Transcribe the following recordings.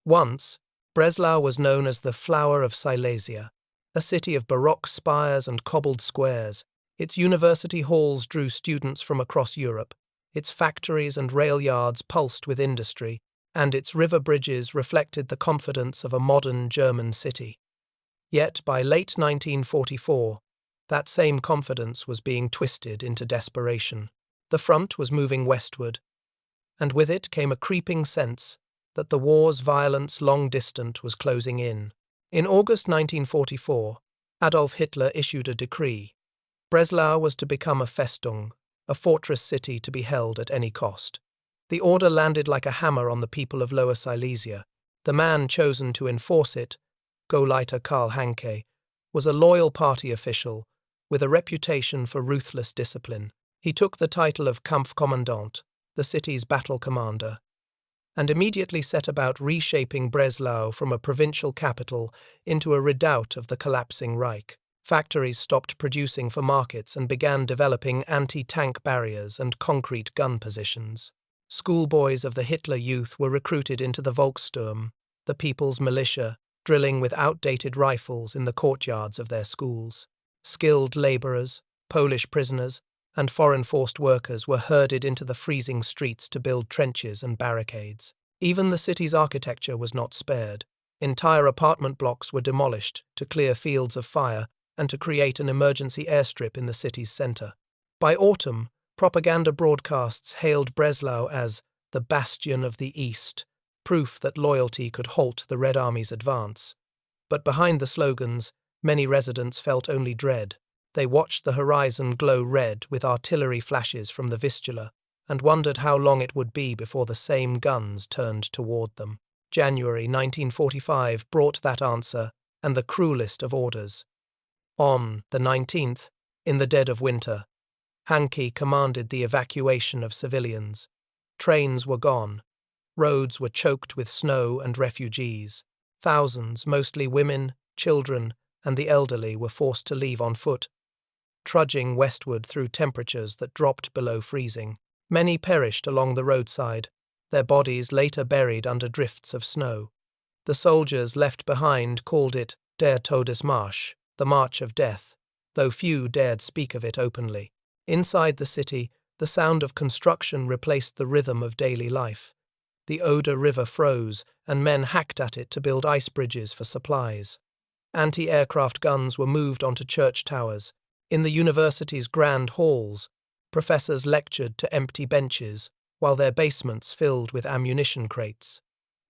Once, Breslau was known as the flower of Silesia, a city of baroque spires and cobbled squares. Its university halls drew students from across Europe, its factories and rail yards pulsed with industry, and its river bridges reflected the confidence of a modern German city. Yet by late 1944, that same confidence was being twisted into desperation. The front was moving westward, and with it came a creeping sense that the war's violence long distant was closing in. In August 1944, Adolf Hitler issued a decree. Breslau was to become a Festung, a fortress city to be held at any cost. The order landed like a hammer on the people of Lower Silesia. The man chosen to enforce it, Gauleiter Karl Hanke, was a loyal party official with a reputation for ruthless discipline. He took the title of Kampfkommandant, the city's battle commander, and immediately set about reshaping Breslau from a provincial capital into a redoubt of the collapsing Reich. Factories stopped producing for markets and began developing anti-tank barriers and concrete gun positions. Schoolboys of the Hitler Youth were recruited into the Volkssturm, the people's militia, drilling with outdated rifles in the courtyards of their schools. Skilled labourers, Polish prisoners, and foreign forced workers were herded into the freezing streets to build trenches and barricades. Even the city's architecture was not spared. Entire apartment blocks were demolished to clear fields of fire and to create an emergency airstrip in the city's centre. By autumn, propaganda broadcasts hailed Breslau as the bastion of the East, proof that loyalty could halt the Red Army's advance. But behind the slogans, many residents felt only dread. They watched the horizon glow red with artillery flashes from the Vistula and wondered how long it would be before the same guns turned toward them. January 1945 brought that answer and the cruelest of orders. On the 19th, in the dead of winter, Hanke commanded the evacuation of civilians. Trains were gone. Roads were choked with snow and refugees. Thousands, mostly women, children, and the elderly, were forced to leave on foot, trudging westward through temperatures that dropped below freezing. Many perished along the roadside, their bodies later buried under drifts of snow. The soldiers left behind called it Der Todesmarsch, the March of Death, though few dared speak of it openly. Inside the city, the sound of construction replaced the rhythm of daily life. The Oder River froze, and men hacked at it to build ice bridges for supplies. Anti-aircraft guns were moved onto church towers. In the university's grand halls, professors lectured to empty benches, while their basements filled with ammunition crates.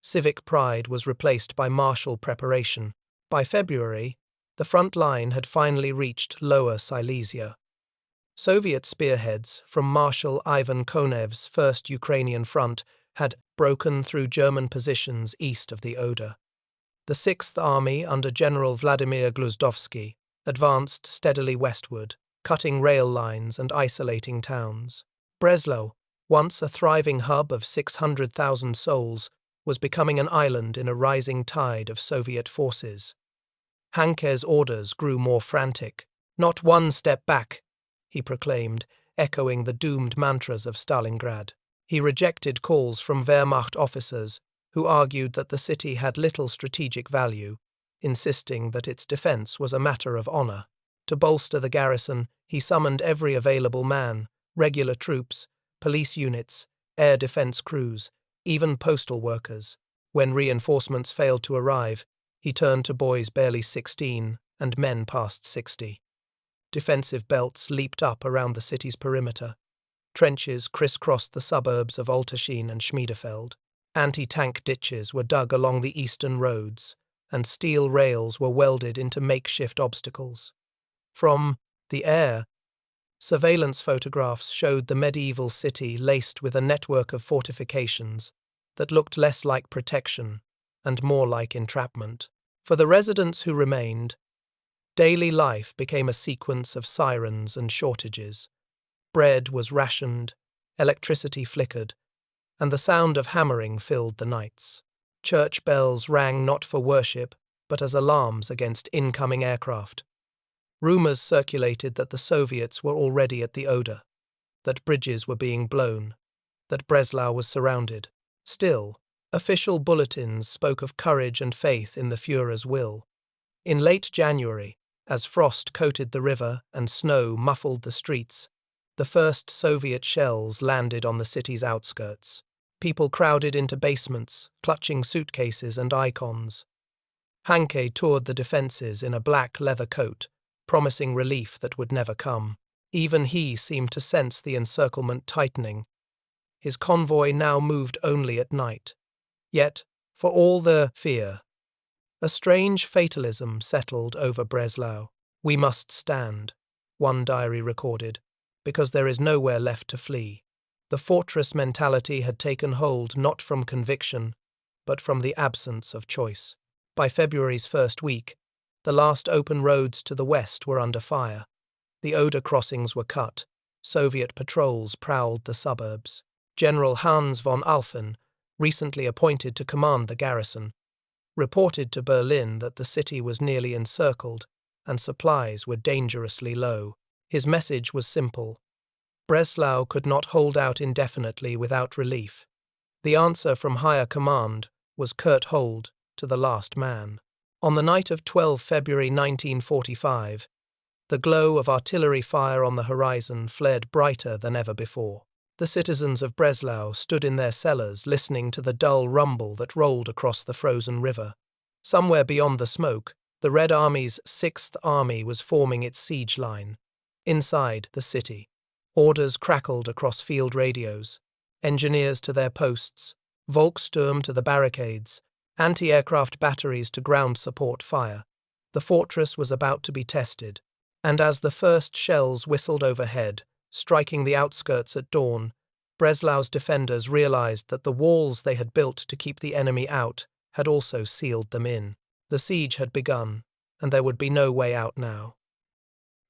Civic pride was replaced by martial preparation. By February, the front line had finally reached Lower Silesia. Soviet spearheads from Marshal Ivan Konev's First Ukrainian Front had broken through German positions east of the Oder. The Sixth Army under General Vladimir Gluzdovsky advanced steadily westward, cutting rail lines and isolating towns. Breslau, once a thriving hub of 600,000 souls, was becoming an island in a rising tide of Soviet forces. Hanke's orders grew more frantic. "Not one step back," he proclaimed, echoing the doomed mantras of Stalingrad. He rejected calls from Wehrmacht officers who argued that the city had little strategic value, insisting that its defense was a matter of honor. To bolster the garrison, he summoned every available man, regular troops, police units, air defense crews, even postal workers. When reinforcements failed to arrive, he turned to boys barely 16 and men past 60. Defensive belts leaped up around the city's perimeter. Trenches crisscrossed the suburbs of Altersheim and Schmiedefeld. Anti-tank ditches were dug along the eastern roads, and steel rails were welded into makeshift obstacles. From the air, surveillance photographs showed the medieval city laced with a network of fortifications that looked less like protection and more like entrapment. For the residents who remained, daily life became a sequence of sirens and shortages. Bread was rationed, electricity flickered, and the sound of hammering filled the nights. Church bells rang not for worship, but as alarms against incoming aircraft. Rumors circulated that the Soviets were already at the Oder, that bridges were being blown, that Breslau was surrounded. Still, Official bulletins spoke of courage and faith in the Führer's will. In late January, as frost coated the river and snow muffled the streets, the first Soviet shells landed on the city's outskirts. People crowded into basements, clutching suitcases and icons. Hanke toured the defences in a black leather coat, promising relief that would never come. Even he seemed to sense the encirclement tightening. His convoy now moved only at night. Yet, for all the fear, a strange fatalism settled over Breslau. "We must stand," one diary recorded, "because there is nowhere left to flee." The fortress mentality had taken hold not from conviction, but from the absence of choice. By February's first week, the last open roads to the west were under fire. The Oder crossings were cut. Soviet patrols prowled the suburbs. General Hans von Alphen, recently appointed to command the garrison, reported to Berlin that the city was nearly encircled and supplies were dangerously low. His message was simple. Breslau could not hold out indefinitely without relief. The answer from higher command was curt hold to the last man. On the night of 12 February 1945, the glow of artillery fire on the horizon flared brighter than ever before. The citizens of Breslau stood in their cellars listening to the dull rumble that rolled across the frozen river. Somewhere beyond the smoke, the Red Army's 6th Army was forming its siege line. Inside the city, orders crackled across field radios. Engineers to their posts, Volkssturm to the barricades, anti-aircraft batteries to ground support fire. The fortress was about to be tested, and as the first shells whistled overhead, striking the outskirts at dawn, Breslau's defenders realized that the walls they had built to keep the enemy out had also sealed them in. The siege had begun, and there would be no way out now.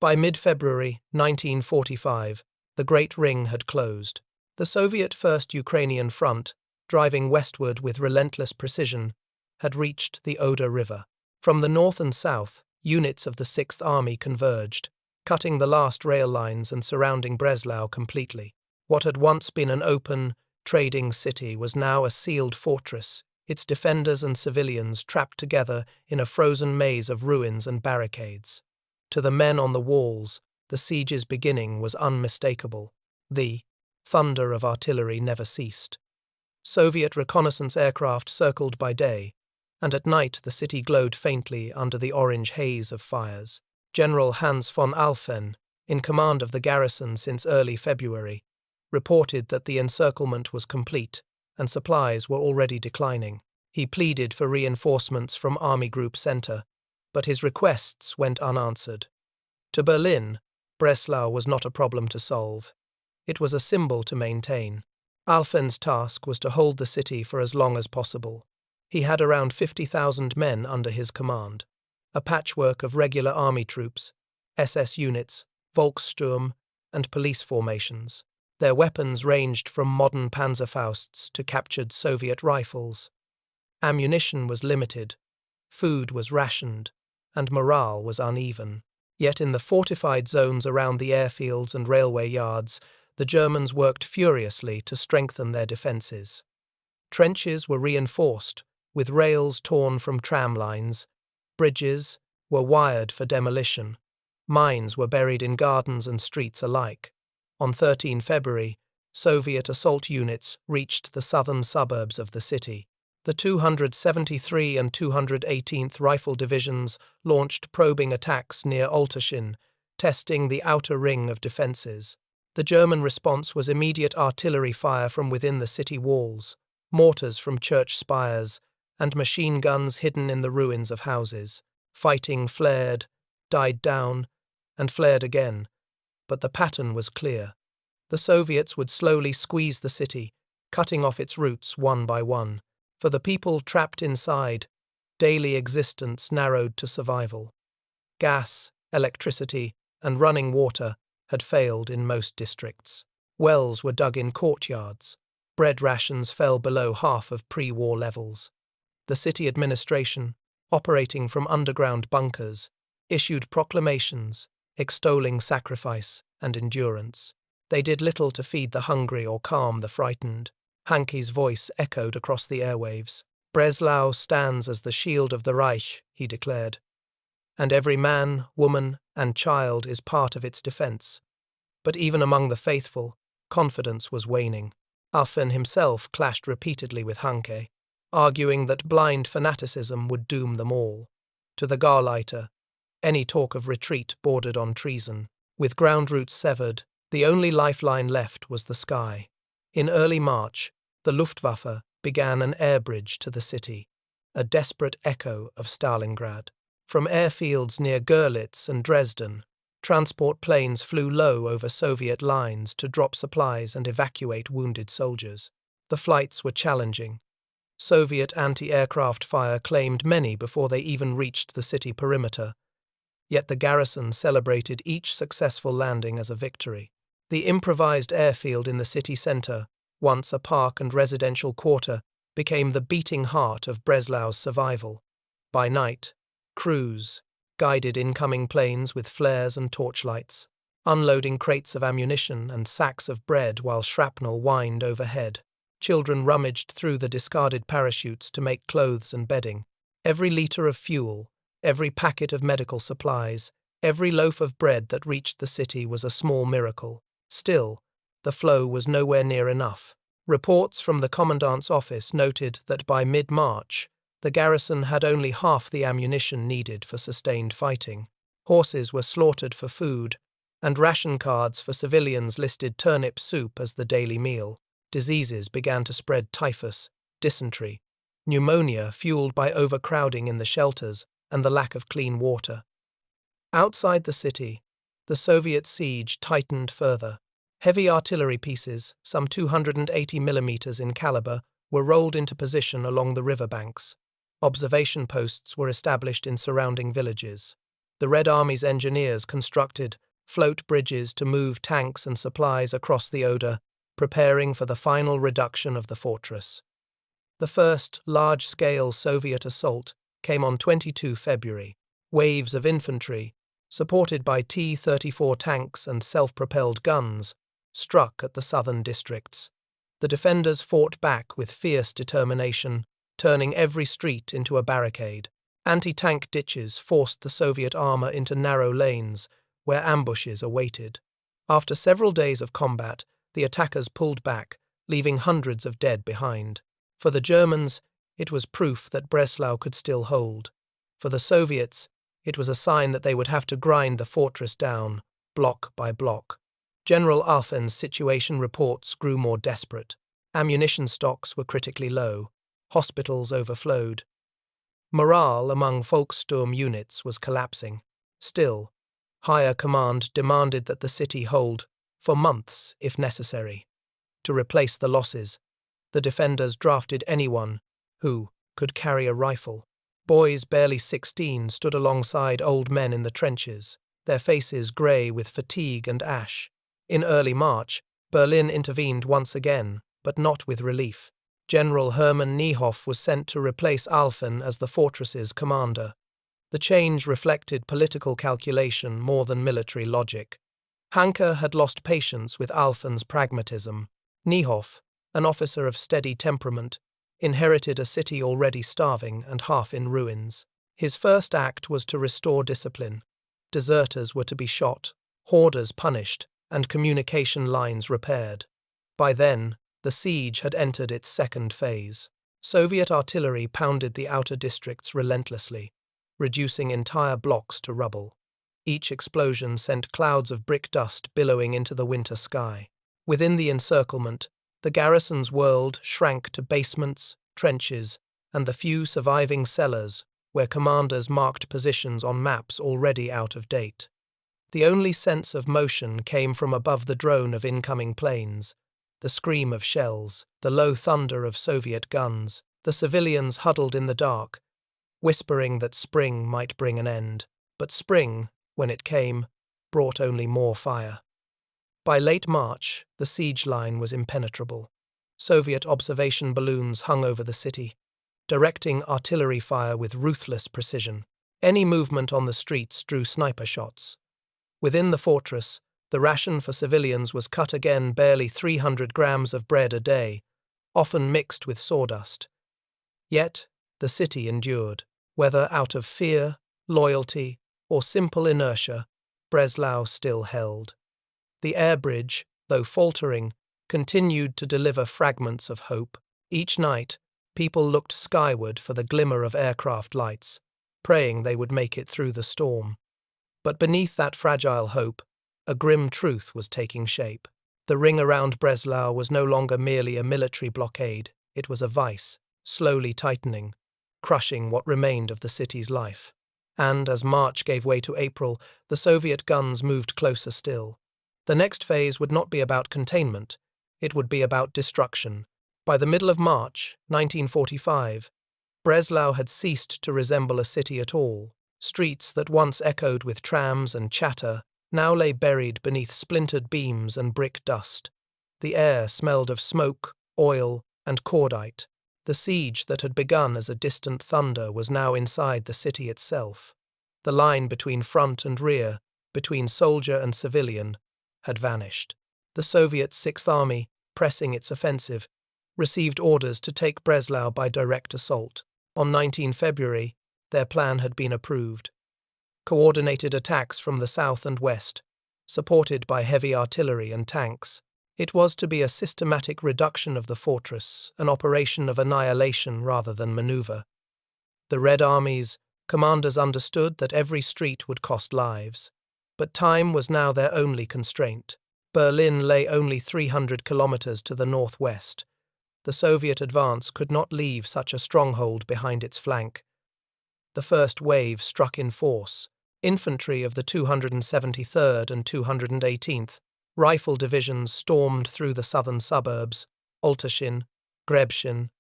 By mid-February 1945, the Great Ring had closed. The Soviet First Ukrainian Front, driving westward with relentless precision, had reached the Oder River. From the north and south, units of the 6th Army converged, cutting the last rail lines and surrounding Breslau completely. What had once been an open, trading city was now a sealed fortress, its defenders and civilians trapped together in a frozen maze of ruins and barricades. To the men on the walls, the siege's beginning was unmistakable. The thunder of artillery never ceased. Soviet reconnaissance aircraft circled by day, and at night the city glowed faintly under the orange haze of fires. General Hans von Alphen, in command of the garrison since early February, reported that the encirclement was complete and supplies were already declining. He pleaded for reinforcements from Army Group Center, but his requests went unanswered. To Berlin, Breslau was not a problem to solve. It was a symbol to maintain. Alphen's task was to hold the city for as long as possible. He had around 50,000 men under his command, a patchwork of regular army troops, SS units, Volkssturm, and police formations. Their weapons ranged from modern Panzerfausts to captured Soviet rifles. Ammunition was limited, food was rationed, and morale was uneven. Yet in the fortified zones around the airfields and railway yards, the Germans worked furiously to strengthen their defences. Trenches were reinforced, with rails torn from tram lines. Bridges were wired for demolition. Mines were buried in gardens and streets alike. On 13 February, Soviet assault units reached the southern suburbs of the city. The 273 and 218th Rifle Divisions launched probing attacks near Olterschin, testing the outer ring of defences. The German response was immediate artillery fire from within the city walls, mortars from church spires, and machine guns hidden in the ruins of houses. Fighting flared, died down, and flared again, but the pattern was clear. The Soviets would slowly squeeze the city, cutting off its roots one by one. For the people trapped inside, daily existence narrowed to survival. Gas, electricity, and running water had failed in most districts. Wells were dug in courtyards. Bread rations fell below half of pre-war levels. The city administration, operating from underground bunkers, issued proclamations extolling sacrifice and endurance. They did little to feed the hungry or calm the frightened. Hanke's voice echoed across the airwaves. "Breslau stands as the shield of the Reich," he declared, "and every man, woman, and child is part of its defense." But even among the faithful, confidence was waning. Alfen himself clashed repeatedly with Hanke, arguing that blind fanaticism would doom them all. To the Gauleiter, any talk of retreat bordered on treason. With ground routes severed, the only lifeline left was the sky. In early March, the Luftwaffe began an airbridge to the city, a desperate echo of Stalingrad. From airfields near Görlitz and Dresden, transport planes flew low over Soviet lines to drop supplies and evacuate wounded soldiers. The flights were challenging. Soviet anti-aircraft fire claimed many before they even reached the city perimeter, yet the garrison celebrated each successful landing as a victory. The improvised airfield in the city centre, once a park and residential quarter, became the beating heart of Breslau's survival. By night, crews guided incoming planes with flares and torchlights, unloading crates of ammunition and sacks of bread while shrapnel whined overhead. Children rummaged through the discarded parachutes to make clothes and bedding. Every litre of fuel, every packet of medical supplies, every loaf of bread that reached the city was a small miracle. Still, the flow was nowhere near enough. Reports from the commandant's office noted that by mid-March, the garrison had only half the ammunition needed for sustained fighting. Horses were slaughtered for food, and ration cards for civilians listed turnip soup as the daily meal. Diseases began to spread: typhus, dysentery, pneumonia fueled by overcrowding in the shelters and the lack of clean water. Outside the city, the Soviet siege tightened further. Heavy artillery pieces, some 280 mm in caliber, were rolled into position along the riverbanks. Observation posts were established in surrounding villages. The Red Army's engineers constructed float bridges to move tanks and supplies across the Oder, preparing for the final reduction of the fortress. The first large-scale Soviet assault came on 22 February. Waves of infantry, supported by T-34 tanks and self-propelled guns, struck at the southern districts. The defenders fought back with fierce determination, turning every street into a barricade. Anti-tank ditches forced the Soviet armor into narrow lanes, where ambushes awaited. After several days of combat, the attackers pulled back, leaving hundreds of dead behind. For the Germans, it was proof that Breslau could still hold. For the Soviets, it was a sign that they would have to grind the fortress down, block by block. General Alfen's situation reports grew more desperate. Ammunition stocks were critically low. Hospitals overflowed. Morale among Volkssturm units was collapsing. Still, higher command demanded that the city hold, for months if necessary. To replace the losses, the defenders drafted anyone who could carry a rifle. Boys barely 16 stood alongside old men in the trenches, their faces grey with fatigue and ash. In early March, Berlin intervened once again, but not with relief. General Hermann Niehoff was sent to replace Alfen as the fortress's commander. The change reflected political calculation more than military logic. Hanke had lost patience with Alfen's pragmatism. Niehoff, an officer of steady temperament, inherited a city already starving and half in ruins. His first act was to restore discipline. Deserters were to be shot, hoarders punished, and communication lines repaired. By then, the siege had entered its second phase. Soviet artillery pounded the outer districts relentlessly, reducing entire blocks to rubble. Each explosion sent clouds of brick dust billowing into the winter sky. Within the encirclement, the garrison's world shrank to basements, trenches, and the few surviving cellars where commanders marked positions on maps already out of date. The only sense of motion came from above the drone of incoming planes, the scream of shells, the low thunder of Soviet guns, the civilians huddled in the dark, whispering that spring might bring an end. But spring, when it came, brought only more fire. By late March, the siege line was impenetrable. Soviet observation balloons hung over the city, directing artillery fire with ruthless precision. Any movement on the streets drew sniper shots. Within the fortress, the ration for civilians was cut again, barely 300 grams of bread a day, often mixed with sawdust. Yet, the city endured. Whether out of fear, loyalty, or simple inertia, Breslau still held. The Airbridge, though faltering, continued to deliver fragments of hope. Each night, people looked skyward for the glimmer of aircraft lights, praying they would make it through the storm. But beneath that fragile hope, a grim truth was taking shape. The ring around Breslau was no longer merely a military blockade, it was a vice, slowly tightening, crushing what remained of the city's life. And as March gave way to April, the Soviet guns moved closer still. The next phase would not be about containment, it would be about destruction. By the middle of March, 1945, Breslau had ceased to resemble a city at all. Streets that once echoed with trams and chatter now lay buried beneath splintered beams and brick dust. The air smelled of smoke, oil, and cordite. The siege that had begun as a distant thunder was now inside the city itself. The line between front and rear, between soldier and civilian, had vanished. The Soviet Sixth Army, pressing its offensive, received orders to take Breslau by direct assault. On 19 February, their plan had been approved. Coordinated attacks from the south and west, supported by heavy artillery and tanks. It was to be a systematic reduction of the fortress, an operation of annihilation rather than maneuver. The Red Army's commanders understood that every street would cost lives. But time was now their only constraint. Berlin lay only 300 kilometers to the northwest. The Soviet advance could not leave such a stronghold behind its flank. The first wave struck in force. Infantry of the 273rd and 218th rifle divisions stormed through the southern suburbs, Olterschin, Grebschen,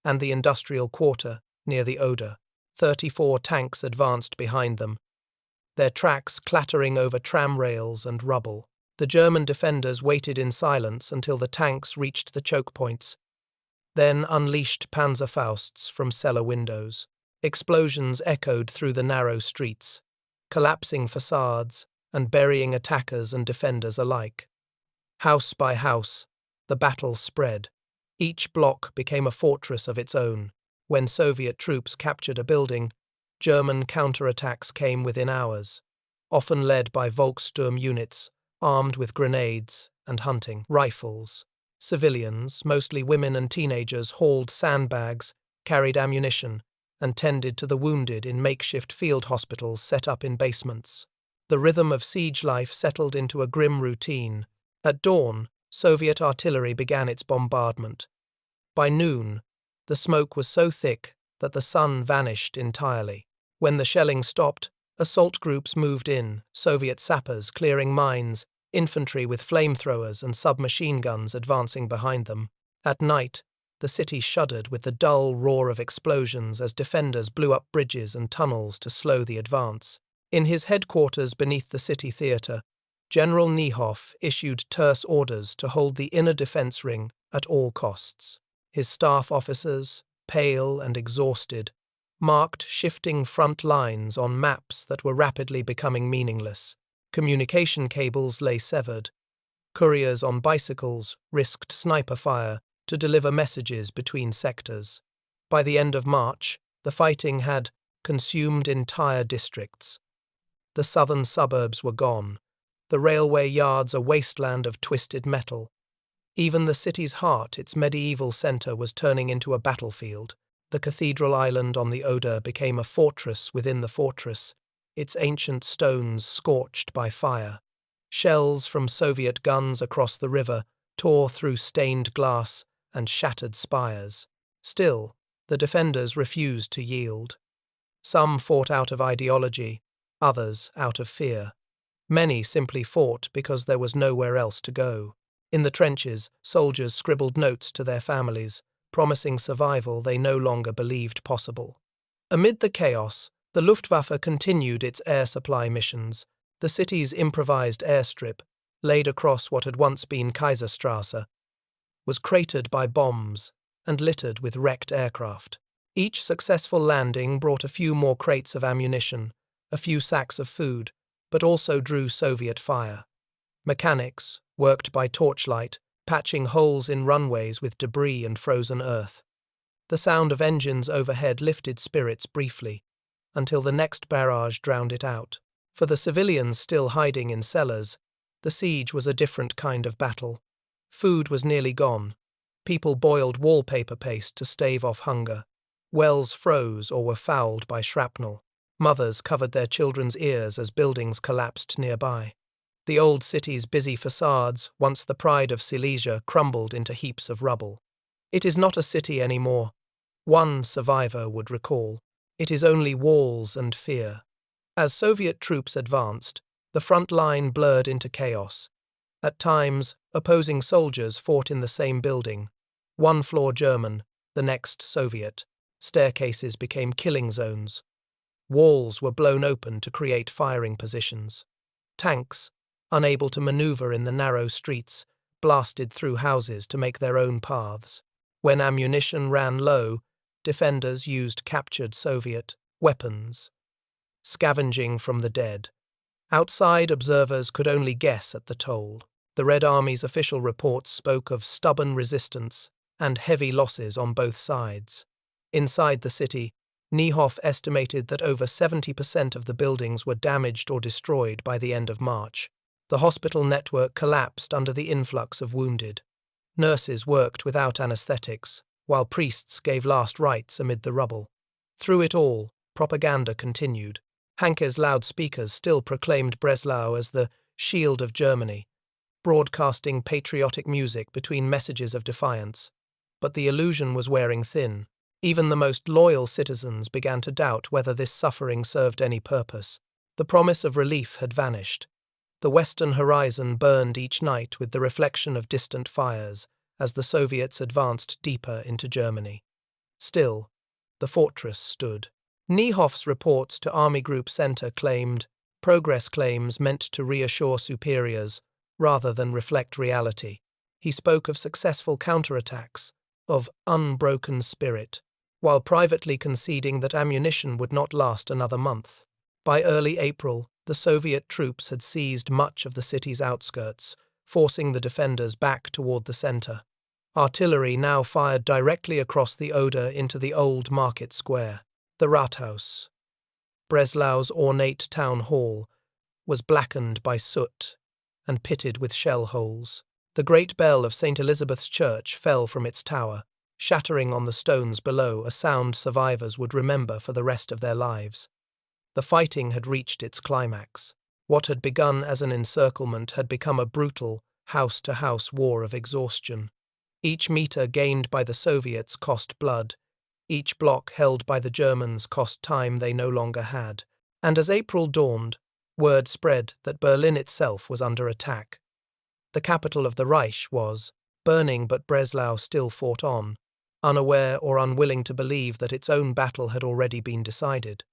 and the industrial quarter near the Oder. 34 tanks advanced behind them, their tracks clattering over tram rails and rubble. The German defenders waited in silence until the tanks reached the choke points, then unleashed Panzerfausts from cellar windows. Explosions echoed through the narrow streets, collapsing facades and burying attackers and defenders alike. House by house, the battle spread. Each block became a fortress of its own. When Soviet troops captured a building, German counterattacks came within hours, often led by Volkssturm units, armed with grenades and hunting rifles. Civilians, mostly women and teenagers, hauled sandbags, carried ammunition, and tended to the wounded in makeshift field hospitals set up in basements. The rhythm of siege life settled into a grim routine. At dawn, Soviet artillery began its bombardment. By noon, the smoke was so thick that the sun vanished entirely. When the shelling stopped, assault groups moved in, Soviet sappers clearing mines, infantry with flamethrowers and submachine guns advancing behind them. At night, the city shuddered with the dull roar of explosions as defenders blew up bridges and tunnels to slow the advance. In his headquarters beneath the city theatre, General Niehoff issued terse orders to hold the inner defense ring at all costs. His staff officers, pale and exhausted, marked shifting front lines on maps that were rapidly becoming meaningless. Communication cables lay severed. Couriers on bicycles risked sniper fire to deliver messages between sectors. By the end of March, the fighting had consumed entire districts. The southern suburbs were gone, the railway yards a wasteland of twisted metal. Even the city's heart, its medieval centre, was turning into a battlefield. The cathedral island on the Oder became a fortress within the fortress, its ancient stones scorched by fire. Shells from Soviet guns across the river tore through stained glass and shattered spires. Still, the defenders refused to yield. Some fought out of ideology, others out of fear. Many simply fought because there was nowhere else to go. In the trenches, soldiers scribbled notes to their families, promising survival they no longer believed possible. Amid the chaos, the Luftwaffe continued its air supply missions. The city's improvised airstrip, laid across what had once been Kaiserstrasse, was cratered by bombs and littered with wrecked aircraft. Each successful landing brought a few more crates of ammunition, a few sacks of food, but also drew Soviet fire. Mechanics, worked by torchlight, patching holes in runways with debris and frozen earth. The sound of engines overhead lifted spirits briefly, until the next barrage drowned it out. For the civilians still hiding in cellars, the siege was a different kind of battle. Food was nearly gone. People boiled wallpaper paste to stave off hunger. Wells froze or were fouled by shrapnel. Mothers covered their children's ears as buildings collapsed nearby. The old city's busy facades, once the pride of Silesia, crumbled into heaps of rubble. It is not a city anymore, one survivor would recall. It is only walls and fear. As Soviet troops advanced, the front line blurred into chaos. At times, opposing soldiers fought in the same building. One floor German, the next Soviet. Staircases became killing zones. Walls were blown open to create firing positions. Tanks, unable to maneuver in the narrow streets, blasted through houses to make their own paths. When ammunition ran low, defenders used captured Soviet weapons, scavenging from the dead. Outside observers could only guess at the toll. The Red Army's official reports spoke of stubborn resistance and heavy losses on both sides. Inside the city, Niehoff estimated that over 70% of the buildings were damaged or destroyed by the end of March. The hospital network collapsed under the influx of wounded. Nurses worked without anesthetics, while priests gave last rites amid the rubble. Through it all, propaganda continued. Hanke's loudspeakers still proclaimed Breslau as the shield of Germany, broadcasting patriotic music between messages of defiance. But the illusion was wearing thin. Even the most loyal citizens began to doubt whether this suffering served any purpose. The promise of relief had vanished. The western horizon burned each night with the reflection of distant fires as the Soviets advanced deeper into Germany. Still, the fortress stood. Niehoff's reports to Army Group Center claimed progress claims meant to reassure superiors rather than reflect reality. He spoke of successful counterattacks, of unbroken spirit, while privately conceding that ammunition would not last another month. By early April, the Soviet troops had seized much of the city's outskirts, forcing the defenders back toward the center. Artillery now fired directly across the Oder into the old market square. The Rathaus, Breslau's ornate town hall, was blackened by soot and pitted with shell holes. The great bell of St. Elizabeth's Church fell from its tower, shattering on the stones below, a sound survivors would remember for the rest of their lives. The fighting had reached its climax. What had begun as an encirclement had become a brutal, house-to-house war of exhaustion. Each meter gained by the Soviets cost blood. Each block held by the Germans cost time they no longer had. And as April dawned, word spread that Berlin itself was under attack. The capital of the Reich was burning, but Breslau still fought on, unaware or unwilling to believe that its own battle had already been decided.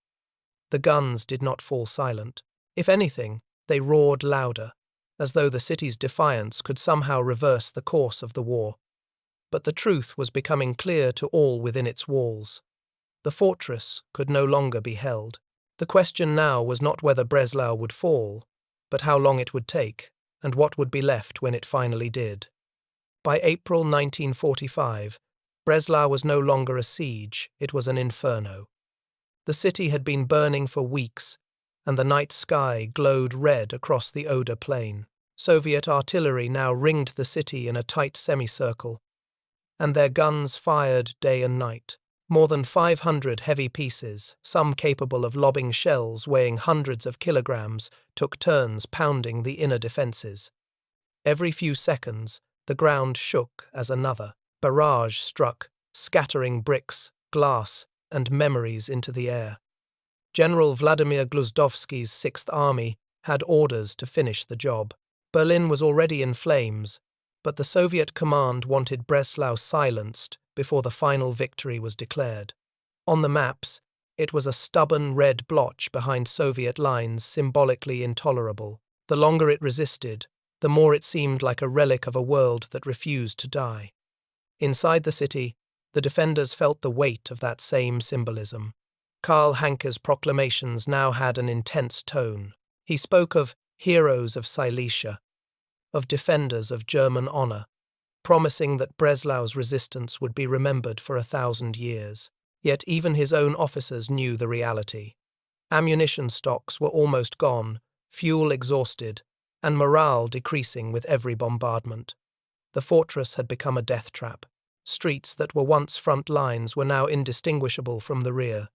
The guns did not fall silent. If anything, they roared louder, as though the city's defiance could somehow reverse the course of the war. But the truth was becoming clear to all within its walls. The fortress could no longer be held. The question now was not whether Breslau would fall, but how long it would take, and what would be left when it finally did. By April 1945, Breslau was no longer a siege, it was an inferno. The city had been burning for weeks, and the night sky glowed red across the Oder plain. Soviet artillery now ringed the city in a tight semicircle, and their guns fired day and night. More than 500 heavy pieces, some capable of lobbing shells weighing hundreds of kilograms, took turns pounding the inner defences. Every few seconds, the ground shook as another barrage struck, scattering bricks, glass, and memories into the air. General Vladimir Gluzdovsky's Sixth Army had orders to finish the job. Berlin was already in flames, but the Soviet command wanted Breslau silenced before the final victory was declared. On the maps, it was a stubborn red blotch behind Soviet lines, symbolically intolerable. The longer it resisted, the more it seemed like a relic of a world that refused to die. Inside the city, the defenders felt the weight of that same symbolism. Karl Hanke's proclamations now had an intense tone. He spoke of heroes of Silesia, of defenders of German honor, promising that Breslau's resistance would be remembered for 1,000 years. Yet even his own officers knew the reality. Ammunition stocks were almost gone, fuel exhausted, and morale decreasing with every bombardment. The fortress had become a death trap. Streets that were once front lines were now indistinguishable from the rear.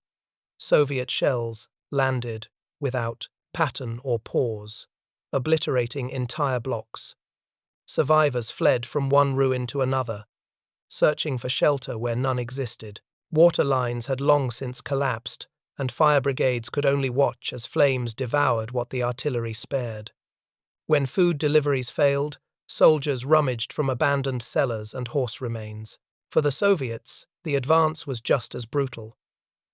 Soviet shells landed without pattern or pause, obliterating entire blocks. Survivors fled from one ruin to another, searching for shelter where none existed. Water lines had long since collapsed, and fire brigades could only watch as flames devoured what the artillery spared. When food deliveries failed, soldiers rummaged from abandoned cellars and horse remains. For the Soviets, the advance was just as brutal.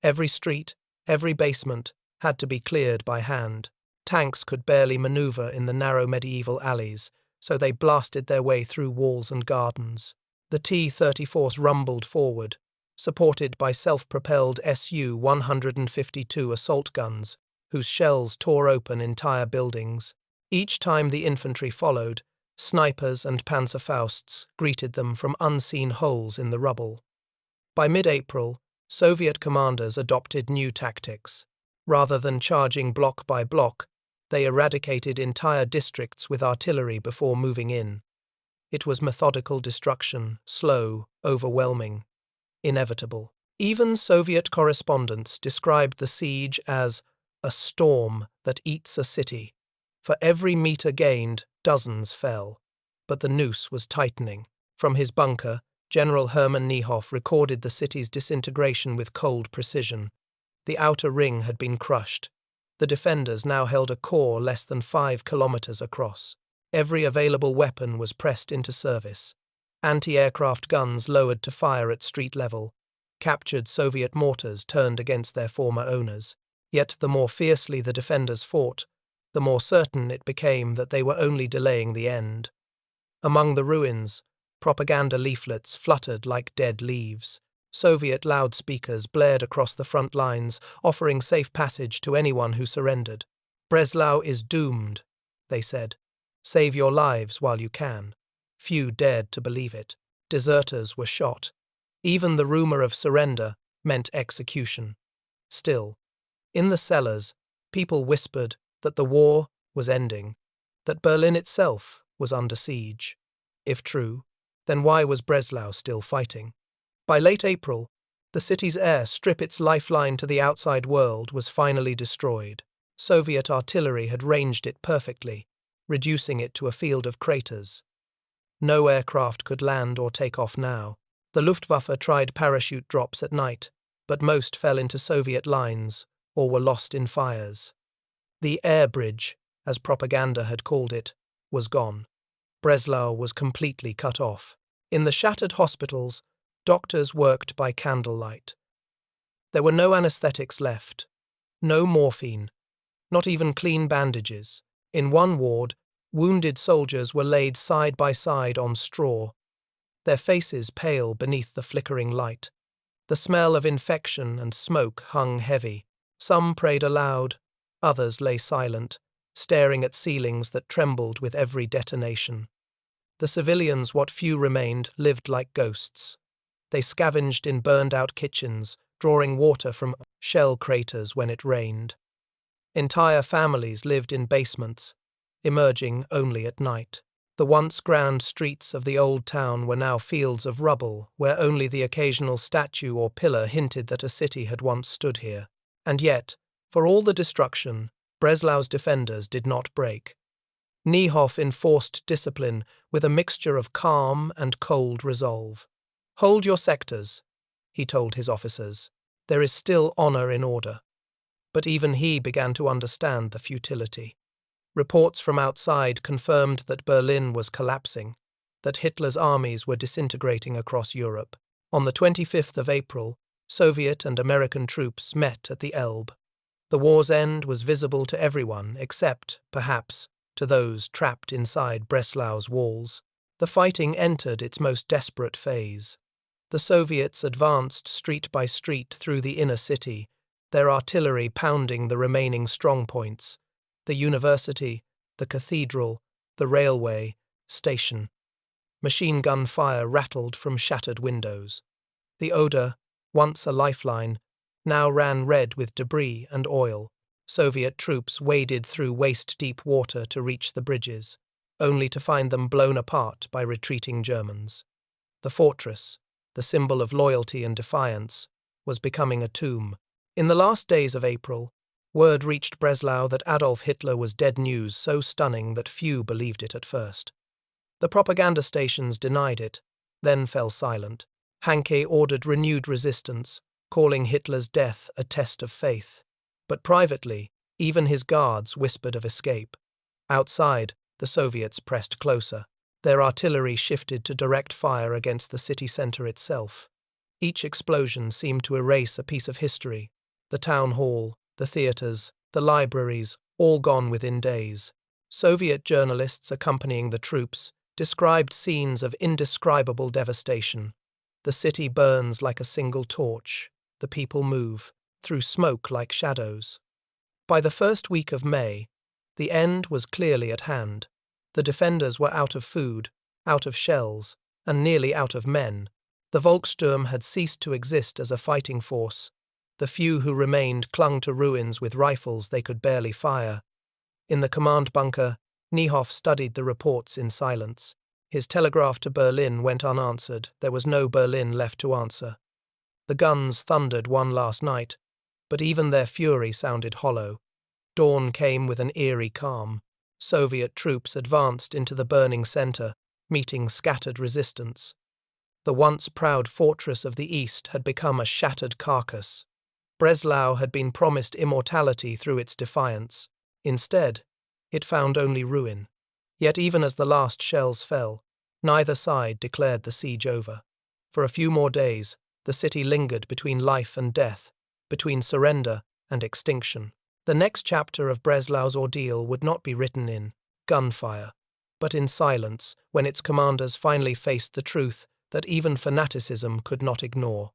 Every street, every basement, had to be cleared by hand. Tanks could barely maneuver in the narrow medieval alleys, so they blasted their way through walls and gardens. The T-34s rumbled forward, supported by self-propelled Su-152 assault guns, whose shells tore open entire buildings. Each time the infantry followed, snipers and Panzerfausts greeted them from unseen holes in the rubble. By mid-April, Soviet commanders adopted new tactics. Rather than charging block by block, they eradicated entire districts with artillery before moving in. It was methodical destruction, slow, overwhelming, inevitable. Even Soviet correspondents described the siege as a storm that eats a city. For every meter gained, dozens fell. But the noose was tightening. From his bunker, General Hermann Niehoff recorded the city's disintegration with cold precision. The outer ring had been crushed. The defenders now held a core less than 5 kilometers across. Every available weapon was pressed into service. Anti-aircraft guns lowered to fire at street level. Captured Soviet mortars turned against their former owners. Yet the more fiercely the defenders fought, the more certain it became that they were only delaying the end. Among the ruins, propaganda leaflets fluttered like dead leaves. Soviet loudspeakers blared across the front lines, offering safe passage to anyone who surrendered. "Breslau is doomed," they said. "Save your lives while you can." Few dared to believe it. Deserters were shot. Even the rumor of surrender meant execution. Still, in the cellars, people whispered that the war was ending, that Berlin itself was under siege. If true, then why was Breslau still fighting? By late April, the city's airstrip, its lifeline to the outside world, was finally destroyed. Soviet artillery had ranged it perfectly, reducing it to a field of craters. No aircraft could land or take off now. The Luftwaffe tried parachute drops at night, but most fell into Soviet lines or were lost in fires. The Airbridge, as propaganda had called it, was gone. Breslau was completely cut off. In the shattered hospitals, doctors worked by candlelight. There were no anesthetics left, no morphine, not even clean bandages. In one ward, wounded soldiers were laid side by side on straw, their faces pale beneath the flickering light. The smell of infection and smoke hung heavy. Some prayed aloud, others lay silent, staring at ceilings that trembled with every detonation. The civilians, what few remained, lived like ghosts. They scavenged in burned-out kitchens, drawing water from shell craters when it rained. Entire families lived in basements, emerging only at night. The once grand streets of the old town were now fields of rubble, where only the occasional statue or pillar hinted that a city had once stood here. And yet, for all the destruction, Breslau's defenders did not break. Niehoff enforced discipline with a mixture of calm and cold resolve. "Hold your sectors," he told his officers. "There is still honor in order." But even he began to understand the futility. Reports from outside confirmed that Berlin was collapsing, that Hitler's armies were disintegrating across Europe. On the 25th of April, Soviet and American troops met at the Elbe. The war's end was visible to everyone except, perhaps, to those trapped inside Breslau's walls. The fighting entered its most desperate phase. The Soviets advanced street by street through the inner city, their artillery pounding the remaining strongpoints: the university, the cathedral, the railway station. Machine gun fire rattled from shattered windows. The Oder, once a lifeline, now ran red with debris and oil. Soviet troops waded through waist-deep water to reach the bridges, only to find them blown apart by retreating Germans. The fortress, the symbol of loyalty and defiance, was becoming a tomb. In the last days of April, word reached Breslau that Adolf Hitler was dead, news so stunning that few believed it at first. The propaganda stations denied it, then fell silent. Hanke ordered renewed resistance, calling Hitler's death a test of faith. But privately, even his guards whispered of escape. Outside, the Soviets pressed closer. Their artillery shifted to direct fire against the city center itself. Each explosion seemed to erase a piece of history. The town hall, the theaters, the libraries, all gone within days. Soviet journalists accompanying the troops described scenes of indescribable devastation. The city burns like a single torch. The people move, through smoke like shadows. By the first week of May, the end was clearly at hand. The defenders were out of food, out of shells, and nearly out of men. The Volkssturm had ceased to exist as a fighting force. The few who remained clung to ruins with rifles they could barely fire. In the command bunker, Niehoff studied the reports in silence. His telegraph to Berlin went unanswered. There was no Berlin left to answer. The guns thundered one last night, but even their fury sounded hollow. Dawn came with an eerie calm. Soviet troops advanced into the burning center, meeting scattered resistance. The once proud fortress of the east had become a shattered carcass. Breslau had been promised immortality through its defiance. Instead, it found only ruin. Yet even as the last shells fell, neither side declared the siege over. For a few more days, the city lingered between life and death, between surrender and extinction. The next chapter of Breslau's ordeal would not be written in gunfire, but in silence, when its commanders finally faced the truth that even fanaticism could not ignore.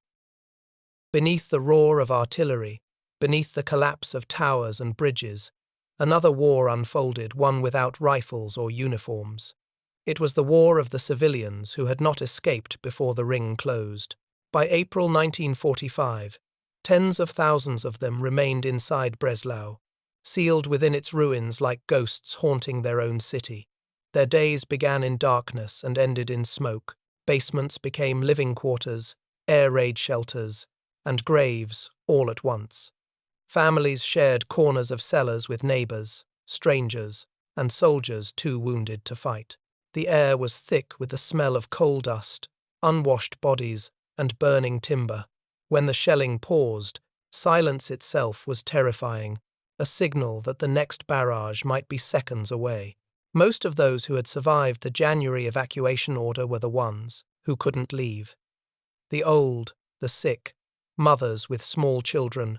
Beneath the roar of artillery, beneath the collapse of towers and bridges, another war unfolded, one without rifles or uniforms. It was the war of the civilians who had not escaped before the ring closed. By April 1945, tens of thousands of them remained inside Breslau, sealed within its ruins like ghosts haunting their own city. Their days began in darkness and ended in smoke. Basements became living quarters, air raid shelters, and graves all at once. Families shared corners of cellars with neighbors, strangers, and soldiers too wounded to fight. The air was thick with the smell of coal dust, unwashed bodies, and burning timber. When the shelling paused, silence itself was terrifying, a signal that the next barrage might be seconds away. Most of those who had survived the January evacuation order were the ones who couldn't leave. The old, the sick, mothers with small children,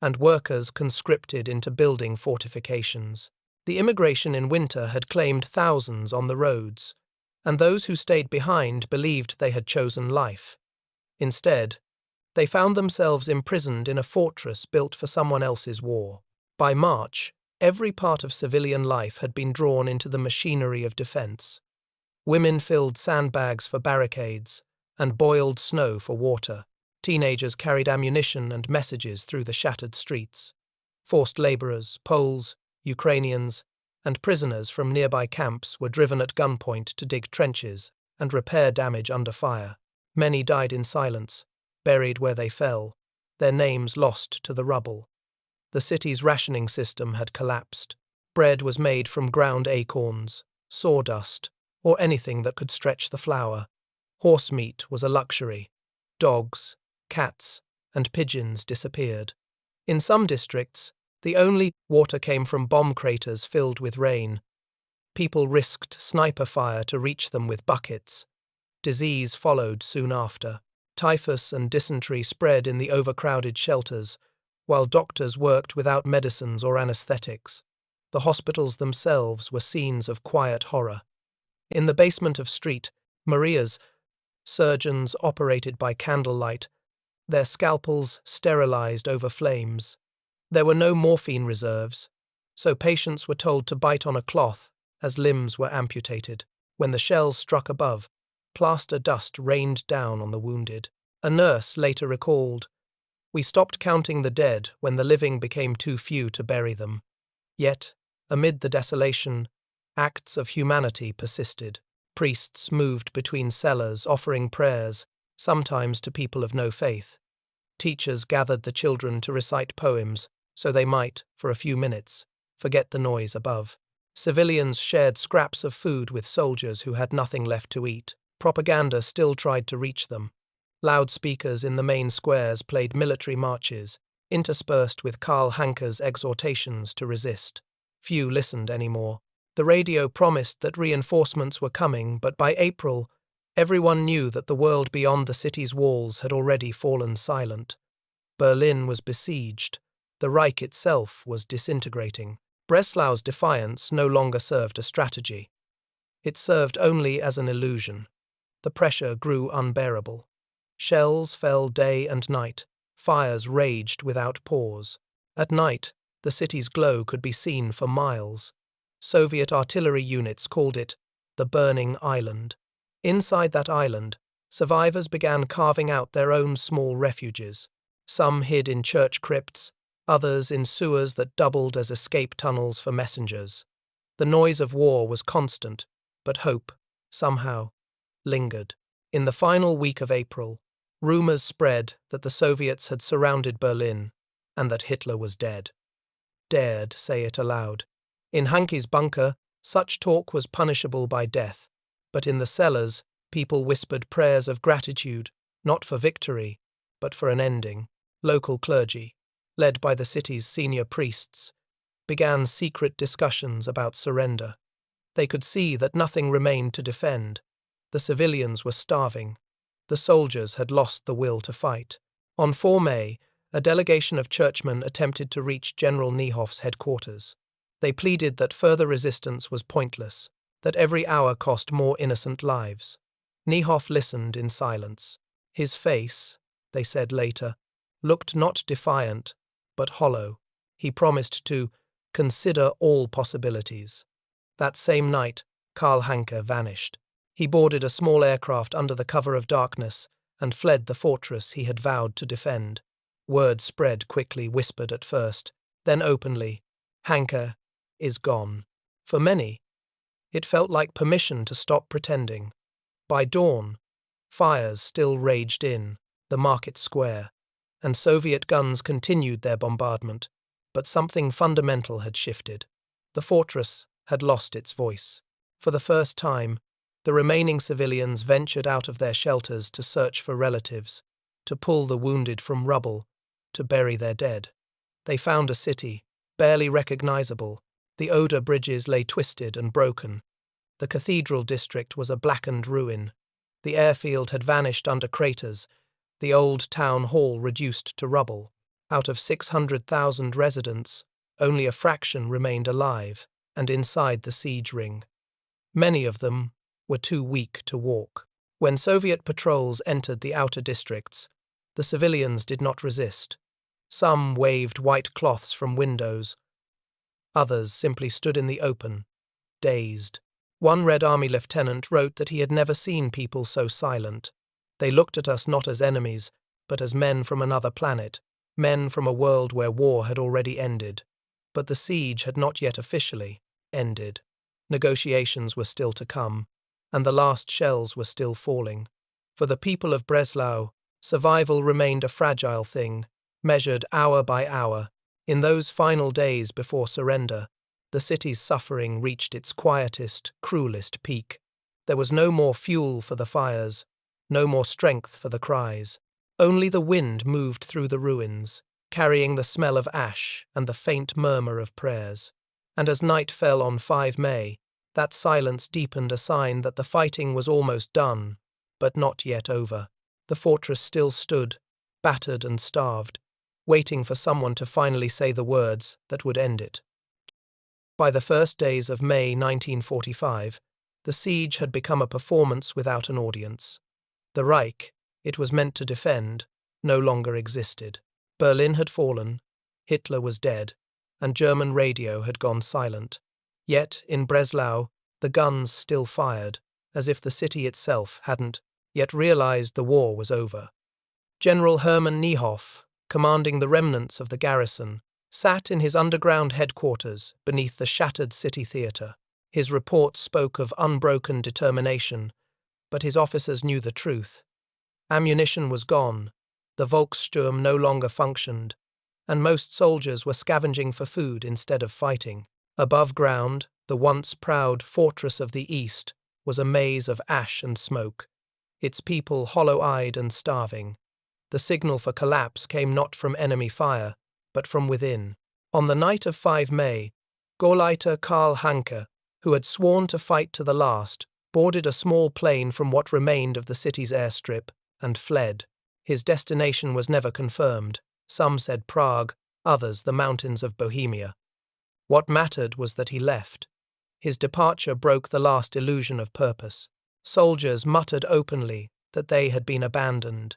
and workers conscripted into building fortifications. The immigration in winter had claimed thousands on the roads, and those who stayed behind believed they had chosen life. Instead, they found themselves imprisoned in a fortress built for someone else's war. By March, every part of civilian life had been drawn into the machinery of defense. Women filled sandbags for barricades and boiled snow for water. Teenagers carried ammunition and messages through the shattered streets. Forced laborers, Poles, Ukrainians, and prisoners from nearby camps were driven at gunpoint to dig trenches and repair damage under fire. Many died in silence, buried where they fell, their names lost to the rubble. The city's rationing system had collapsed. Bread was made from ground acorns, sawdust, or anything that could stretch the flour. Horse meat was a luxury. Dogs, cats, and pigeons disappeared. In some districts, the only water came from bomb craters filled with rain. People risked sniper fire to reach them with buckets. Disease followed soon after. Typhus and dysentery spread in the overcrowded shelters, while doctors worked without medicines or anesthetics. The hospitals themselves were scenes of quiet horror. In the basement of Street Maria's, surgeons operated by candlelight, their scalpels sterilized over flames. There were no morphine reserves, so patients were told to bite on a cloth as limbs were amputated. When the shells struck above, plaster dust rained down on the wounded. A nurse later recalled, "We stopped counting the dead when the living became too few to bury them." Yet, amid the desolation, acts of humanity persisted. Priests moved between cellars offering prayers, sometimes to people of no faith. Teachers gathered the children to recite poems, so they might, for a few minutes, forget the noise above. Civilians shared scraps of food with soldiers who had nothing left to eat. Propaganda still tried to reach them. Loudspeakers in the main squares played military marches, interspersed with Karl Hanke's exhortations to resist. Few listened anymore. The radio promised that reinforcements were coming, but by April, everyone knew that the world beyond the city's walls had already fallen silent. Berlin was besieged. The Reich itself was disintegrating. Breslau's defiance no longer served a strategy. It served only as an illusion. The pressure grew unbearable. Shells fell day and night. Fires raged without pause. At night, the city's glow could be seen for miles. Soviet artillery units called it the Burning Island. Inside that island, survivors began carving out their own small refuges. Some hid in church crypts, others in sewers that doubled as escape tunnels for messengers. The noise of war was constant, but hope, somehow, lingered. In the final week of April, rumors spread that the Soviets had surrounded Berlin and that Hitler was dead. Dared say it aloud. In Hanke's bunker, such talk was punishable by death, but in the cellars, people whispered prayers of gratitude, not for victory, but for an ending. Local clergy, led by the city's senior priests, began secret discussions about surrender. They could see that nothing remained to defend. The civilians were starving. The soldiers had lost the will to fight. On 4 May, a delegation of churchmen attempted to reach General Niehoff's headquarters. They pleaded that further resistance was pointless, that every hour cost more innocent lives. Niehoff listened in silence. His face, they said later, looked not defiant, but hollow. He promised to consider all possibilities. That same night, Karl Hanke vanished. He boarded a small aircraft under the cover of darkness and fled the fortress he had vowed to defend. Word spread quickly, whispered at first, then openly, "Hanke is gone." For many, it felt like permission to stop pretending. By dawn, fires still raged in the market square, and Soviet guns continued their bombardment, but something fundamental had shifted. The fortress had lost its voice. For the first time, the remaining civilians ventured out of their shelters to search for relatives, to pull the wounded from rubble, to bury their dead. They found a city, barely recognizable. The Oder bridges lay twisted and broken. The Cathedral district was a blackened ruin. The airfield had vanished under craters, the old town hall reduced to rubble. Out of 600,000 residents, only a fraction remained alive and inside the siege ring. Many of them were too weak to walk. When Soviet patrols entered the outer districts, the civilians did not resist. Some waved white cloths from windows. Others simply stood in the open, dazed. One Red Army lieutenant wrote that he had never seen people so silent. They looked at us not as enemies, but as men from another planet, men from a world where war had already ended. But the siege had not yet officially ended. Negotiations were still to come, and the last shells were still falling. For the people of Breslau, survival remained a fragile thing, measured hour by hour. In those final days before surrender, the city's suffering reached its quietest, cruelest peak. There was no more fuel for the fires, no more strength for the cries. Only the wind moved through the ruins, carrying the smell of ash and the faint murmur of prayers. And as night fell on 5 May, that silence deepened, a sign that the fighting was almost done, but not yet over. The fortress still stood, battered and starved, waiting for someone to finally say the words that would end it. By the first days of May 1945, the siege had become a performance without an audience. The Reich, it was meant to defend, no longer existed. Berlin had fallen, Hitler was dead, and German radio had gone silent. Yet, in Breslau, the guns still fired, as if the city itself hadn't yet realized the war was over. General Hermann Niehoff, commanding the remnants of the garrison, sat in his underground headquarters beneath the shattered city theatre. His report spoke of unbroken determination, but his officers knew the truth. Ammunition was gone, the Volkssturm no longer functioned, and most soldiers were scavenging for food instead of fighting. Above ground, the once proud fortress of the East was a maze of ash and smoke, its people hollow-eyed and starving. The signal for collapse came not from enemy fire, but from within. On the night of 5 May, Gauleiter Karl Hanke, who had sworn to fight to the last, boarded a small plane from what remained of the city's airstrip and fled. His destination was never confirmed. Some said Prague, others the mountains of Bohemia. What mattered was that he left. His departure broke the last illusion of purpose. Soldiers muttered openly that they had been abandoned.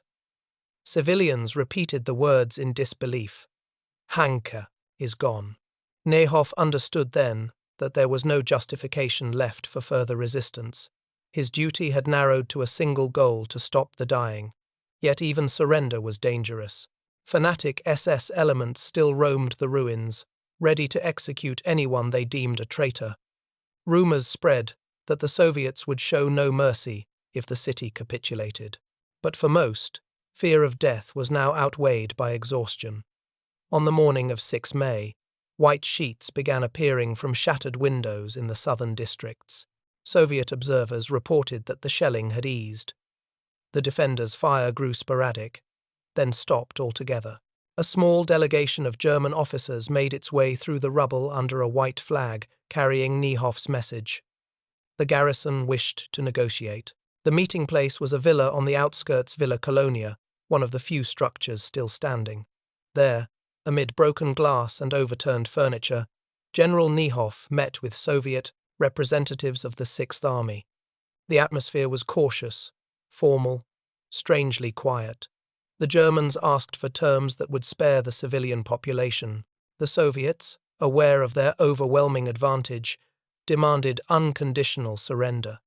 Civilians repeated the words in disbelief. Hanke is gone. Niehoff understood then that there was no justification left for further resistance. His duty had narrowed to a single goal: to stop the dying. Yet even surrender was dangerous. Fanatic SS elements still roamed the ruins, ready to execute anyone they deemed a traitor. Rumors spread that the Soviets would show no mercy if the city capitulated. But for most, fear of death was now outweighed by exhaustion. On the morning of 6 May, white sheets began appearing from shattered windows in the southern districts. Soviet observers reported that the shelling had eased. The defenders' fire grew sporadic, then stopped altogether. A small delegation of German officers made its way through the rubble under a white flag, carrying Niehoff's message. The garrison wished to negotiate. The meeting place was a villa on the outskirts, Villa Colonia, one of the few structures still standing. There, amid broken glass and overturned furniture, General Niehoff met with Soviet representatives of the Sixth Army. The atmosphere was cautious, formal, strangely quiet. The Germans asked for terms that would spare the civilian population. The Soviets, aware of their overwhelming advantage, demanded unconditional surrender.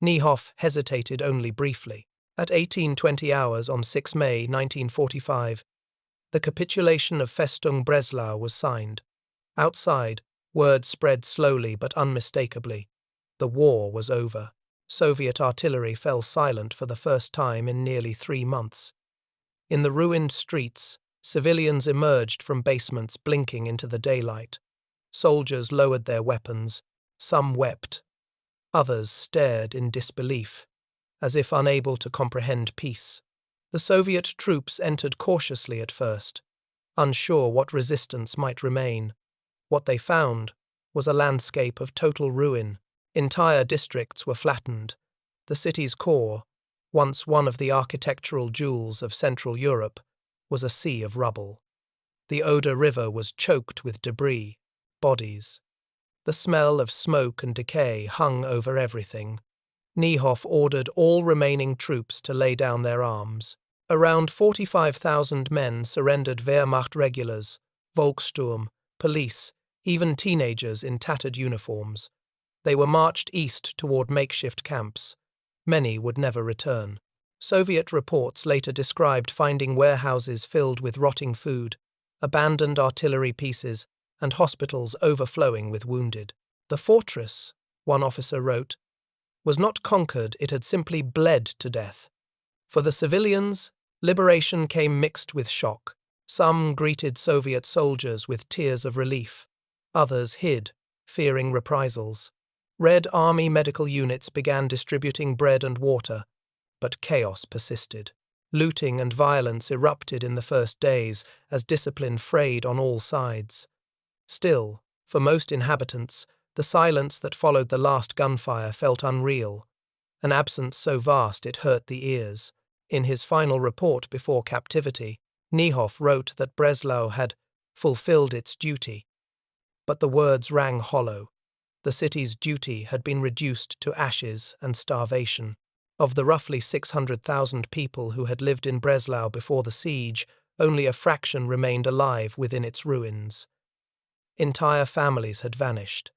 Niehoff hesitated only briefly. At 18:20 hours on 6 May 1945, the capitulation of Festung Breslau was signed. Outside, word spread slowly but unmistakably. The war was over. Soviet artillery fell silent for the first time in nearly 3 months. In the ruined streets, civilians emerged from basements blinking into the daylight. Soldiers lowered their weapons. Some wept. Others stared in disbelief, as if unable to comprehend peace. The Soviet troops entered cautiously at first, unsure what resistance might remain. What they found was a landscape of total ruin. Entire districts were flattened. The city's core, once one of the architectural jewels of Central Europe, was a sea of rubble. The Oder River was choked with debris, bodies. The smell of smoke and decay hung over everything. Niehoff ordered all remaining troops to lay down their arms. Around 45,000 men surrendered: Wehrmacht regulars, Volkssturm, police, even teenagers in tattered uniforms. They were marched east toward makeshift camps. Many would never return. Soviet reports later described finding warehouses filled with rotting food, abandoned artillery pieces, and hospitals overflowing with wounded. The fortress, one officer wrote, was not conquered, it had simply bled to death. For the civilians, liberation came mixed with shock. Some greeted Soviet soldiers with tears of relief. Others hid, fearing reprisals. Red Army medical units began distributing bread and water, but chaos persisted. Looting and violence erupted in the first days as discipline frayed on all sides. Still, for most inhabitants, the silence that followed the last gunfire felt unreal, an absence so vast it hurt the ears. In his final report before captivity, Niehoff wrote that Breslau had fulfilled its duty. But the words rang hollow. The city's duty had been reduced to ashes and starvation. Of the roughly 600,000 people who had lived in Breslau before the siege, only a fraction remained alive within its ruins. Entire families had vanished.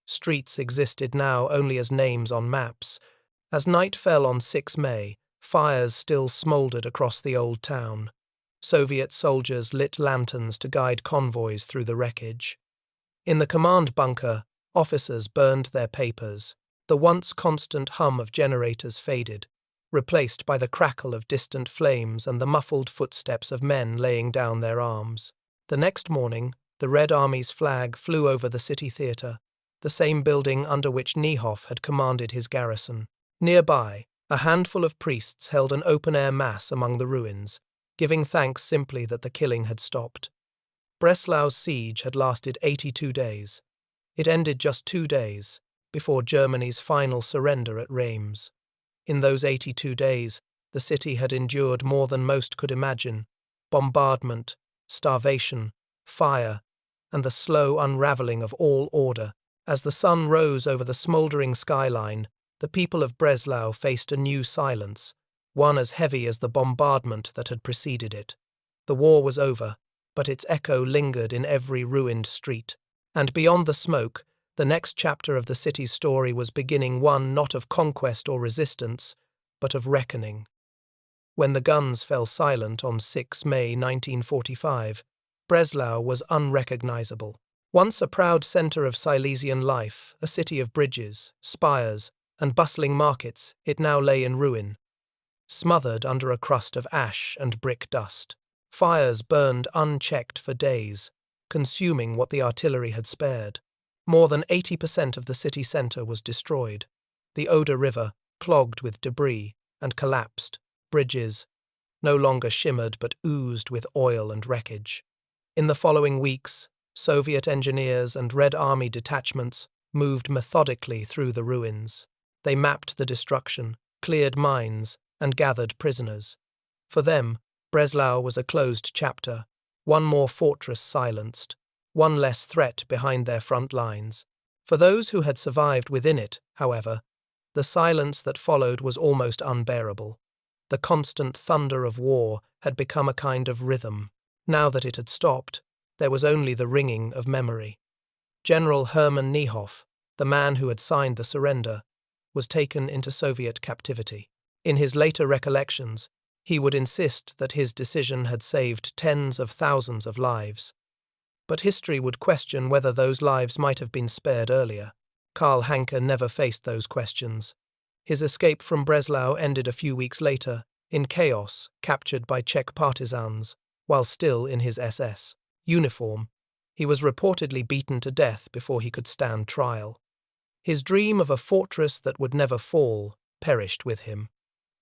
Streets existed now only as names on maps. As night fell on 6 May, fires still smouldered across the old town. Soviet soldiers lit lanterns to guide convoys through the wreckage. In the command bunker, officers burned their papers. The once constant hum of generators faded, replaced by the crackle of distant flames and the muffled footsteps of men laying down their arms. The next morning, the Red Army's flag flew over the city theatre, the same building under which Niehoff had commanded his garrison. Nearby, a handful of priests held an open-air mass among the ruins, giving thanks simply that the killing had stopped. Breslau's siege had lasted 82 days. It ended just 2 days before Germany's final surrender at Reims. In those 82 days, the city had endured more than most could imagine: bombardment, starvation, fire, and the slow unravelling of all order. As the sun rose over the smouldering skyline, the people of Breslau faced a new silence, one as heavy as the bombardment that had preceded it. The war was over, but its echo lingered in every ruined street. And beyond the smoke, the next chapter of the city's story was beginning, one not of conquest or resistance, but of reckoning. When the guns fell silent on 6 May 1945, Breslau was unrecognizable. Once a proud center of Silesian life, a city of bridges, spires, and bustling markets, it now lay in ruin, smothered under a crust of ash and brick dust. Fires burned unchecked for days, consuming what the artillery had spared. More than 80% of the city centre was destroyed. The Oder River, clogged with debris, and collapsed. Bridges no longer shimmered but oozed with oil and wreckage. In the following weeks, Soviet engineers and Red Army detachments moved methodically through the ruins. They mapped the destruction, cleared mines, and gathered prisoners. For them, Breslau was a closed chapter, one more fortress silenced, one less threat behind their front lines. For those who had survived within it, however, the silence that followed was almost unbearable. The constant thunder of war had become a kind of rhythm. Now that it had stopped, there was only the ringing of memory. General Hermann Niehoff, the man who had signed the surrender, was taken into Soviet captivity. In his later recollections, he would insist that his decision had saved tens of thousands of lives. But history would question whether those lives might have been spared earlier. Karl Hanke never faced those questions. His escape from Breslau ended a few weeks later, in chaos, captured by Czech partisans, while still in his SS uniform. He was reportedly beaten to death before he could stand trial. His dream of a fortress that would never fall perished with him.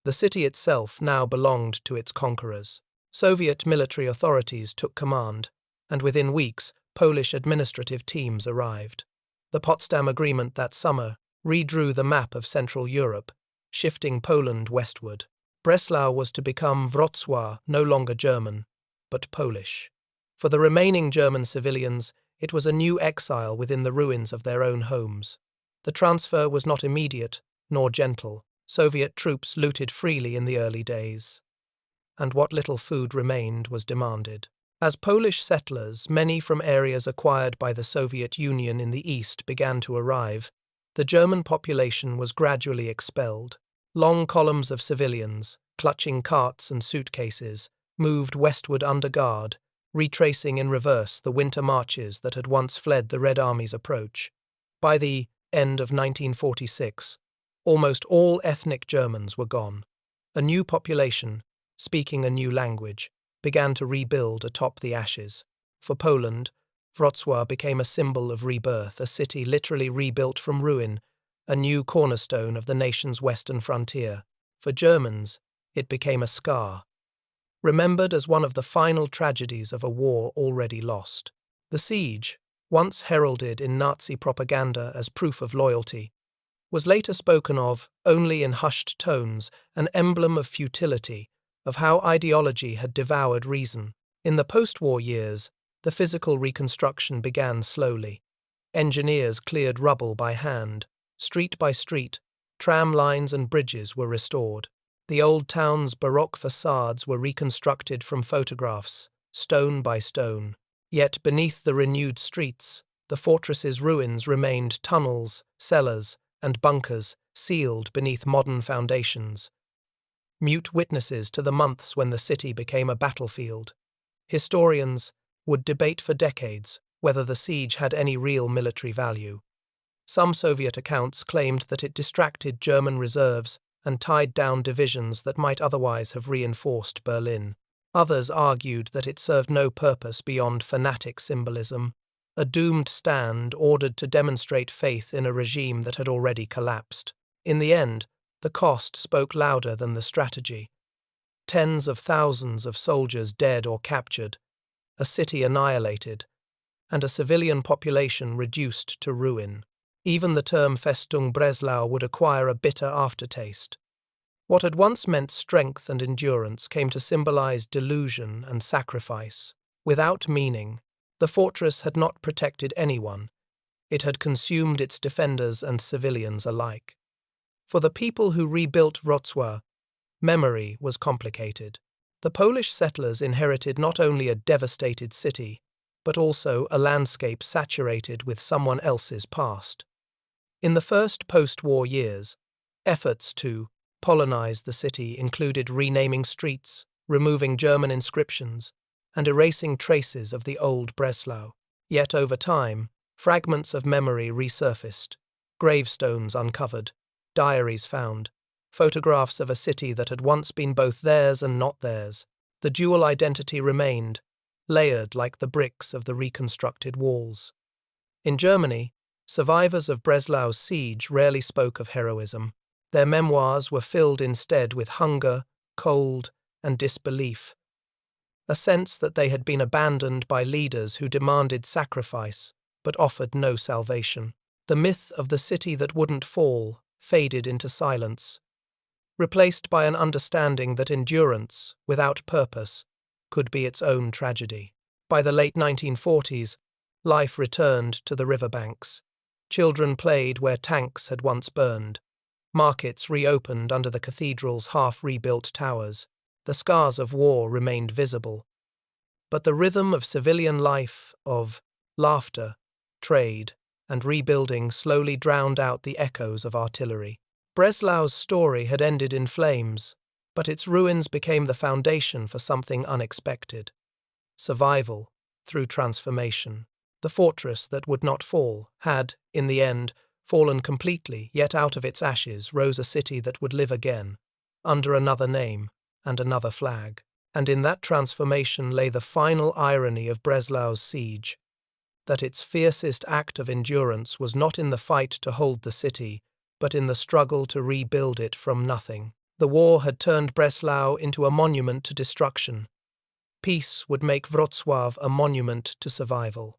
The city itself now belonged to its conquerors. Soviet military authorities took command, and within weeks, Polish administrative teams arrived. The Potsdam Agreement that summer redrew the map of Central Europe, shifting Poland westward. Breslau was to become Wrocław, no longer German, but Polish. For the remaining German civilians, it was a new exile within the ruins of their own homes. The transfer was not immediate, nor gentle. Soviet troops looted freely in the early days, and what little food remained was demanded. As Polish settlers, many from areas acquired by the Soviet Union in the east, began to arrive, the German population was gradually expelled. Long columns of civilians, clutching carts and suitcases, moved westward under guard, retracing in reverse the winter marches that had once fled the Red Army's approach. By the end of 1946, almost all ethnic Germans were gone. A new population, speaking a new language, began to rebuild atop the ashes. For Poland, Wrocław became a symbol of rebirth, a city literally rebuilt from ruin, a new cornerstone of the nation's western frontier. For Germans, it became a scar, remembered as one of the final tragedies of a war already lost. The siege, once heralded in Nazi propaganda as proof of loyalty, was later spoken of only in hushed tones, an emblem of futility, of how ideology had devoured reason. In the post-war years, the physical reconstruction began slowly. Engineers cleared rubble by hand. Street by street, tram lines and bridges were restored. The old town's Baroque facades were reconstructed from photographs, stone by stone. Yet beneath the renewed streets, the fortress's ruins remained tunnels, cellars, and bunkers, sealed beneath modern foundations, mute witnesses to the months when the city became a battlefield. Historians would debate for decades whether the siege had any real military value. Some Soviet accounts claimed that it distracted German reserves and tied down divisions that might otherwise have reinforced Berlin. Others argued that it served no purpose beyond fanatic symbolism, a doomed stand ordered to demonstrate faith in a regime that had already collapsed. In the end, the cost spoke louder than the strategy. Tens of thousands of soldiers dead or captured, a city annihilated, and a civilian population reduced to ruin. Even the term Festung Breslau would acquire a bitter aftertaste. What had once meant strength and endurance came to symbolize delusion and sacrifice. Without meaning, the fortress had not protected anyone. It had consumed its defenders and civilians alike. For the people who rebuilt Wrocław, memory was complicated. The Polish settlers inherited not only a devastated city, but also a landscape saturated with someone else's past. In the first post-war years, efforts to Polonize the city included renaming streets, removing German inscriptions, and erasing traces of the old Breslau. Yet over time, fragments of memory resurfaced, gravestones uncovered, diaries found, photographs of a city that had once been both theirs and not theirs. The dual identity remained, layered like the bricks of the reconstructed walls. In Germany, survivors of Breslau's siege rarely spoke of heroism. Their memoirs were filled instead with hunger, cold, and disbelief, a sense that they had been abandoned by leaders who demanded sacrifice but offered no salvation. The myth of the city that wouldn't fall faded into silence, replaced by an understanding that endurance, without purpose, could be its own tragedy. By the late 1940s, life returned to the riverbanks. Children played where tanks had once burned. Markets reopened under the cathedral's half-rebuilt towers. The scars of war remained visible. But the rhythm of civilian life, of laughter, trade, and rebuilding slowly drowned out the echoes of artillery. Breslau's story had ended in flames, but its ruins became the foundation for something unexpected. Survival through transformation. The fortress that would not fall had, in the end, fallen completely, yet out of its ashes rose a city that would live again, under another name and another flag. And in that transformation lay the final irony of Breslau's siege, that its fiercest act of endurance was not in the fight to hold the city, but in the struggle to rebuild it from nothing. The war had turned Breslau into a monument to destruction. Peace would make Wrocław a monument to survival.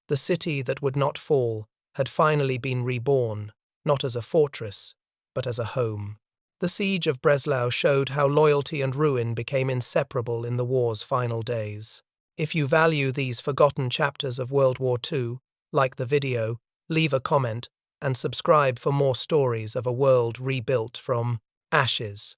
The city that would not fall had finally been reborn, not as a fortress, but as a home. The Siege of Breslau showed how loyalty and ruin became inseparable in the war's final days. If you value these forgotten chapters of World War II, like the video, leave a comment, and subscribe for more stories of a world rebuilt from ashes.